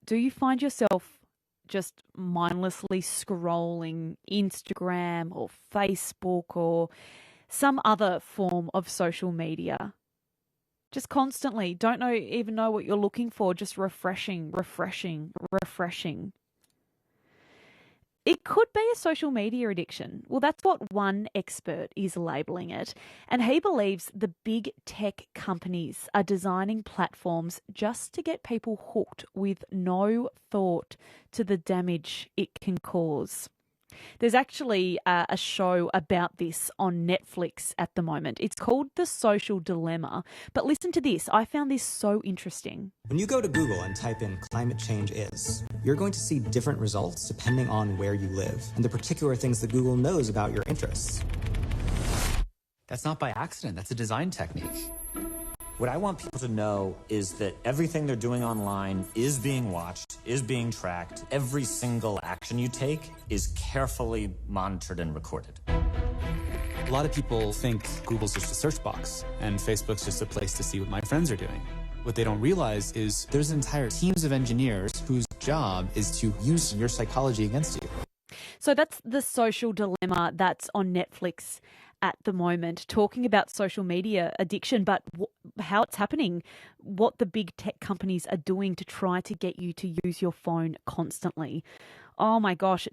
do you find yourself just mindlessly scrolling Instagram or Facebook or some other form of social media? Just constantly, don't even know what you're looking for, just refreshing. It could be a social media addiction. Well, that's what one expert is labeling it. And he believes the big tech companies are designing platforms just to get people hooked with no thought to the damage it can cause. There's actually a show about this on Netflix at the moment. It's called The Social Dilemma. But listen to this. I found this so interesting. When you go to Google and type in climate change is, you're going to see different results depending on where you live and the particular things that Google knows about your interests. That's not by accident. That's a design technique. What I want people to know is that everything they're doing online is being watched, is being tracked. Every single action you take is carefully monitored and recorded. A lot of people think Google's just a search box and Facebook's just a place to see what my friends are doing. What they don't realize is there's entire teams of engineers whose job is to use your psychology against you. So that's The Social Dilemma that's on Netflix at the moment, talking about social media addiction, but how it's happening, what the big tech companies are doing to try to get you to use your phone constantly. Oh my gosh,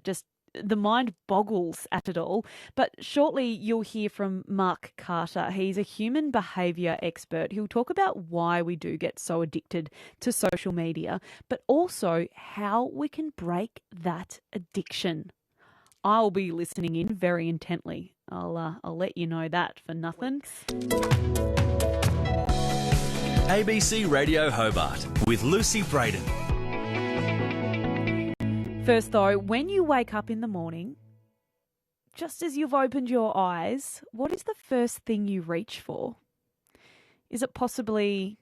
the mind boggles at it all. But shortly you'll hear from Mark Carter. He's a human behaviour expert. He'll talk about why we do get so addicted to social media, but also how we can break that addiction. I'll be listening in very intently. I'll let you know that for nothing. ABC Radio Hobart with Lucy Breaden. First though, when you wake up in the morning, just as you've opened your eyes, what is the first thing you reach for? Is it possibly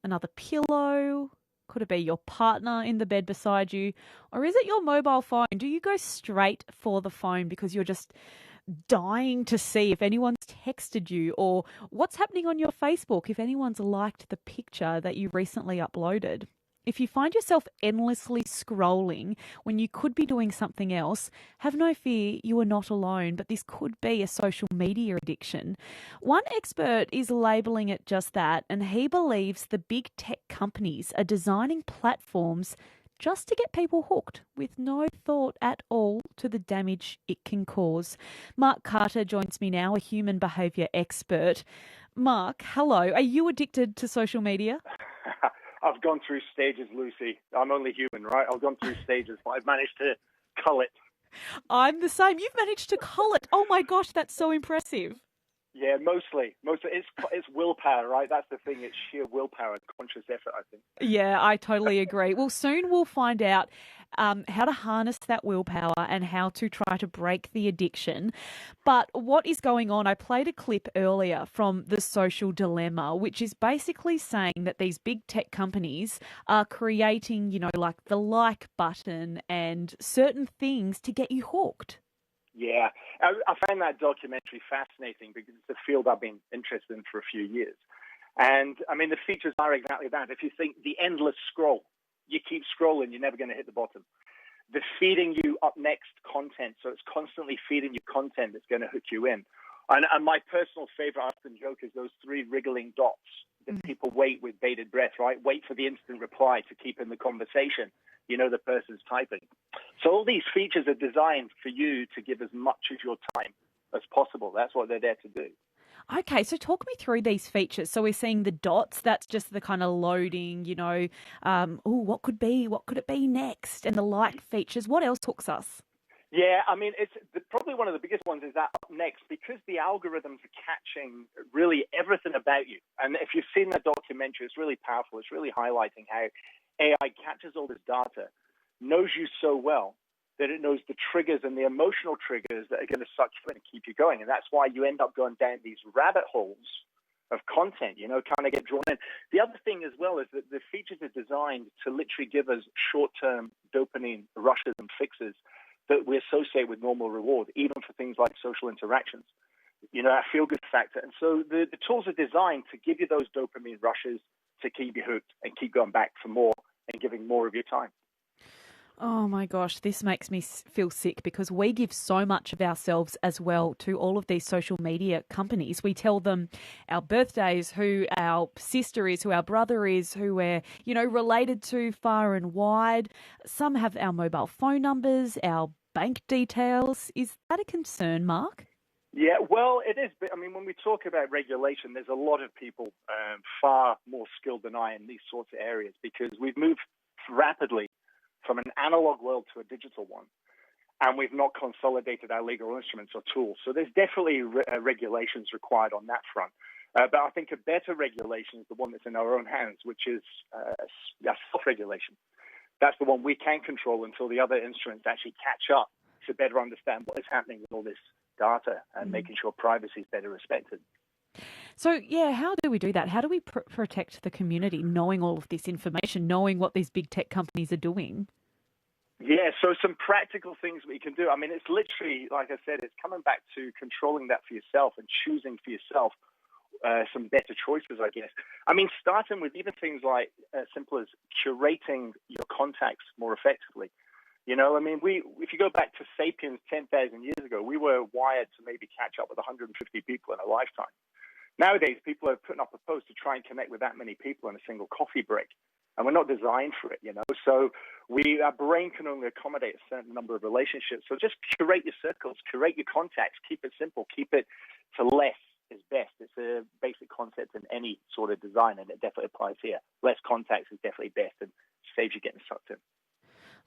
another pillow? Could it be your partner in the bed beside you? Or is it your mobile phone? Do you go straight for the phone because you're just dying to see if anyone's texted you or what's happening on your Facebook, if anyone's liked the picture that you recently uploaded? If you find yourself endlessly scrolling when you could be doing something else, have no fear, you are not alone, but this could be a social media addiction. One expert is labeling it just that, and he believes the big tech companies are designing platforms just to get people hooked with no thought at all to the damage it can cause. Mark Carter joins me now, a human behaviour expert. Mark, hello. Are you addicted to social media? I've gone through stages, Lucy. I'm only human, right? I've gone through stages, but I've managed to cull it. I'm the same. You've managed to cull it. Oh my gosh, that's so impressive. Yeah, mostly. It's willpower, right? That's the thing. It's sheer willpower and conscious effort, I think. Yeah, I totally agree. Well, soon we'll find out how to harness that willpower and how to try to break the addiction. But what is going on? I played a clip earlier from The Social Dilemma, which is basically saying that these big tech companies are creating, like the like button and certain things to get you hooked. Yeah, I found that documentary fascinating because it's a field I've been interested in for a few years. And, I mean, the features are exactly that. If you think the endless scroll, you keep scrolling, you're never going to hit the bottom. The feeding you up next content, so it's constantly feeding you content that's going to hook you in. And my personal favorite, I often joke, is those three wriggling dots that people wait with bated breath, right? Wait for the instant reply to keep in the conversation. You know the person's typing. So all these features are designed for you to give as much of your time as possible. That's what they're there to do. Okay, so talk me through these features. So we're seeing the dots, that's just the kind of loading, what could it be next? And the like features. What else hooks us? Yeah, I mean, probably one of the biggest ones is that up next, because the algorithms are catching really everything about you. And if you've seen that documentary, it's really powerful. It's really highlighting how AI catches all this data, knows you so well that it knows the triggers and the emotional triggers that are going to suck you in and keep you going. And that's why you end up going down these rabbit holes of content, kind of get drawn in. The other thing as well is that the features are designed to literally give us short-term dopamine rushes and fixes that we associate with normal reward, even for things like social interactions, a feel-good factor. And so the tools are designed to give you those dopamine rushes to keep you hooked and keep going back for more and giving more of your time. Oh my gosh, this makes me feel sick because we give so much of ourselves as well to all of these social media companies. We tell them our birthdays, who our sister is, who our brother is, who we're, related to far and wide. Some have our mobile phone numbers, our bank details. Is that a concern, Mark? Yeah, well, it is. I mean, when we talk about regulation, there's a lot of people far more skilled than I in these sorts of areas because we've moved rapidly from an analog world to a digital one, and we've not consolidated our legal instruments or tools. So there's definitely regulations required on that front. But I think a better regulation is the one that's in our own hands, which is self-regulation. That's the one we can control until the other instruments actually catch up to better understand what is happening with all this data and making sure privacy is better respected. So, how do we do that? How do we protect the community, knowing all of this information, knowing what these big tech companies are doing? Yeah, so some practical things we can do. I mean, it's literally, like I said, it's coming back to controlling that for yourself and choosing for yourself some better choices, I guess. I mean, starting with even things like simple as curating your contacts more effectively. I mean, if you go back to Sapiens 10,000 years ago, we were wired to maybe catch up with 150 people in a lifetime. Nowadays, people are putting up a post to try and connect with that many people in a single coffee break. And we're not designed for it, So our brain can only accommodate a certain number of relationships. So just curate your circles, curate your contacts, keep it simple, keep it to less is best. It's a basic concept in any sort of design, and it definitely applies here. Less contacts is definitely best and saves you getting sucked in.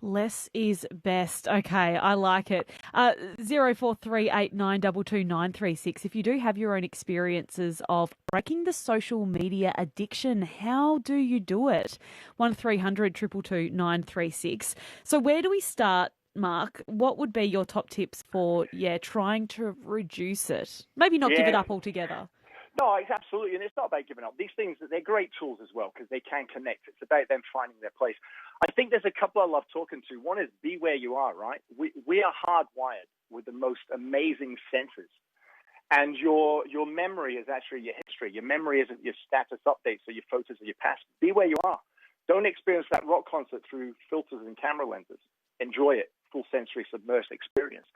Less is best. Okay, I like it. 0438922936. If you do have your own experiences of breaking the social media addiction, how do you do it? 1300 222 936. So where do we start, Mark? What would be your top tips for, trying to reduce it? Maybe not give it up altogether. No, it's absolutely, and it's not about giving up. These things, they're great tools as well because they can connect. It's about them finding their place. I think there's a couple I love talking to. One is be where you are, right? We are hardwired with the most amazing senses. And your memory is actually your history. Your memory isn't your status updates or your photos of your past. Be where you are. Don't experience that rock concert through filters and camera lenses. Enjoy it. Full sensory submersed experience.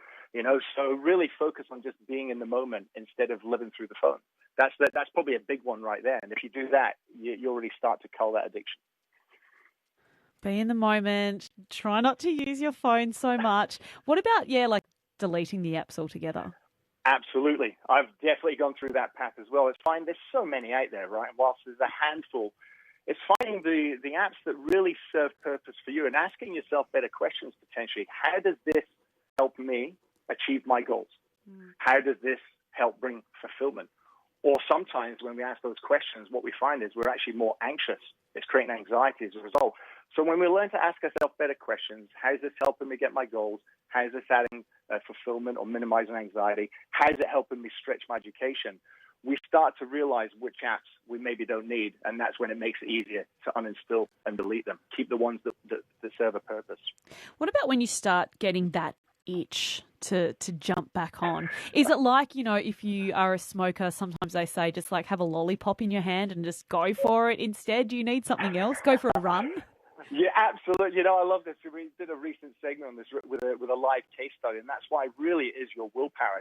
So really focus on just being in the moment instead of living through the phone. That's probably a big one right there. And if you do that, you already start to cull that addiction. Be in the moment. Try not to use your phone so much. What about, like deleting the apps altogether? Absolutely. I've definitely gone through that path as well. There's so many out there, right? Whilst there's a handful, it's finding the apps that really serve purpose for you and asking yourself better questions potentially. How does this help me achieve my goals? How does this help bring fulfillment? Or sometimes when we ask those questions, what we find is we're actually more anxious. It's creating anxiety as a result. So when we learn to ask ourselves better questions, how is this helping me get my goals? How is this adding fulfillment or minimizing anxiety? How is it helping me stretch my education? We start to realize which apps we maybe don't need, and that's when it makes it easier to uninstall and delete them. Keep the ones that serve a purpose. What about when you start getting that itch to jump back on? Is it like, if you are a smoker, sometimes they say just like have a lollipop in your hand and just go for it instead? Do you need something else? Go for a run? Yeah, absolutely. I love this. We did a recent segment on this with a live case study, and that's why really it is your willpower.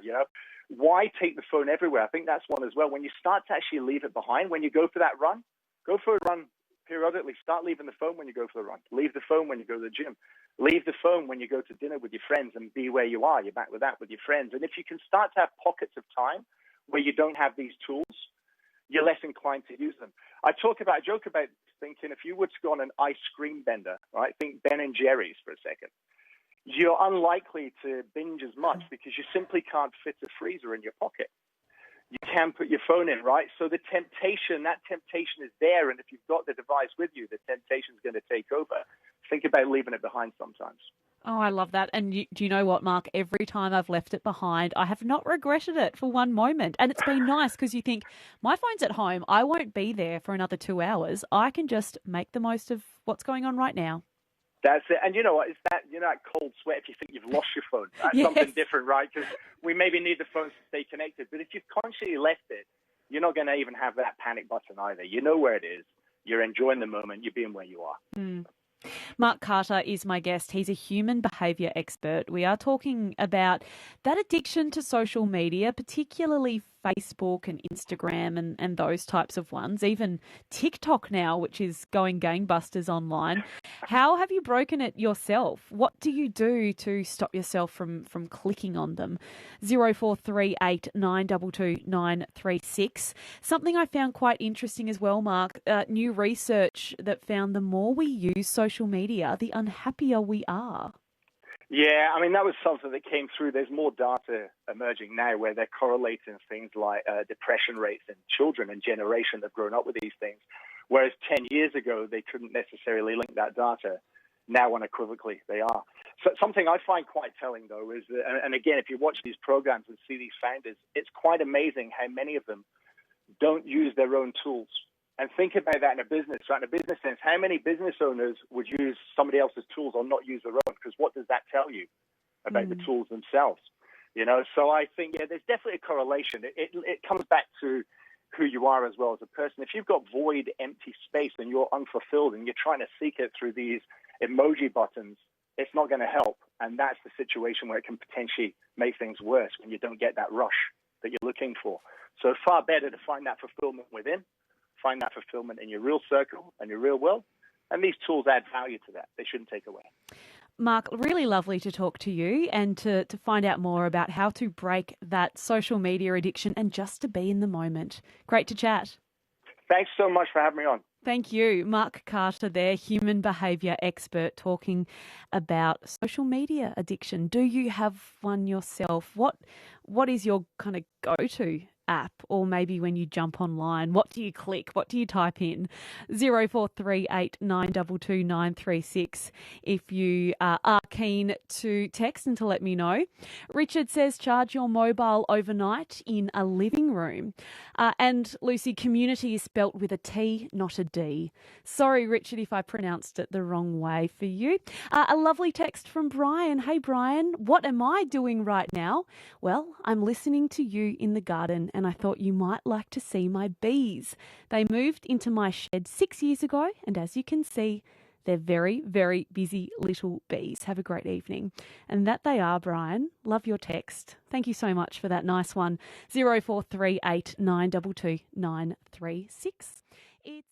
Why take the phone everywhere? I think that's one as well. When you start to actually leave it behind, when you go for that run, go for a run periodically. Start leaving the phone when you go for the run. Leave the phone when you go to the gym. Leave the phone when you go to dinner with your friends and be where you are. You're back with that with your friends. And if you can start to have pockets of time where you don't have these tools, you're less inclined to use them. I joke about thinking if you were to go on an ice cream bender, right? Think Ben and Jerry's for a second. You're unlikely to binge as much because you simply can't fit a freezer in your pocket. You can put your phone in, right? So that temptation is there. And if you've got the device with you, the temptation is going to take over. Think about leaving it behind sometimes. Oh, I love that. And do you know what, Mark? Every time I've left it behind, I have not regretted it for one moment. And it's been nice because you think, my phone's at home. I won't be there for another 2 hours. I can just make the most of what's going on right now. That's it. And you know what? It's that cold sweat if you think you've lost your phone. That's Yes. something different, right? Because we maybe need the phones to stay connected. But if you've consciously left it, you're not going to even have that panic button either. You know where it is. You're enjoying the moment. You're being where you are. Mark Carter is my guest. He's a human behaviour expert. We are talking about that addiction to social media, particularly Facebook and Instagram and those types of ones, even TikTok now, which is going gangbusters online. How have you broken it yourself? What do you do to stop yourself from clicking on them? 0438 922 936. Something I found quite interesting as well, Mark, new research that found the more we use social media, the unhappier we are. Yeah, I mean, that was something that came through. There's more data emerging now where they're correlating things like depression rates in children and generation that have grown up with these things, whereas 10 years ago, they couldn't necessarily link that data. Now, unequivocally, they are. So something I find quite telling, though, is that, and again, if you watch these programs and see these founders, it's quite amazing how many of them don't use their own tools. And think about that in a business, right? In a business sense, how many business owners would use somebody else's tools or not use their own? Because what does that tell you about the tools themselves? You know, so I think, yeah, there's definitely a correlation. It comes back to who you are as well as a person. If you've got void, empty space and you're unfulfilled and you're trying to seek it through these emoji buttons, it's not going to help. And that's the situation where it can potentially make things worse when you don't get that rush that you're looking for. So far better to find that fulfillment within, find that fulfillment in your real circle and your real world. And these tools add value to that. They shouldn't take away. Mark, really lovely to talk to you and to find out more about how to break that social media addiction and just to be in the moment. Great to chat. Thanks so much for having me on. Thank you. Mark Carter there, human behaviour expert, talking about social media addiction. Do you have one yourself? What is your kind of go-to app, or maybe when you jump online, what do you click? What do you type in? 0438 922 936 if you are keen to text and to let me know. Richard says charge your mobile overnight in a living room. And Lucy, community is spelt with a T, not a D. Sorry, Richard, if I pronounced it the wrong way for you. A lovely text from Brian. Hey, Brian, what am I doing right now? Well, I'm listening to you in the garden and I thought you might like to see my bees. They moved into my shed 6 years ago, and as you can see, they're very, very busy little bees. Have a great evening. And that they are, Brian. Love your text. Thank you so much for that nice one. 0438 922 936.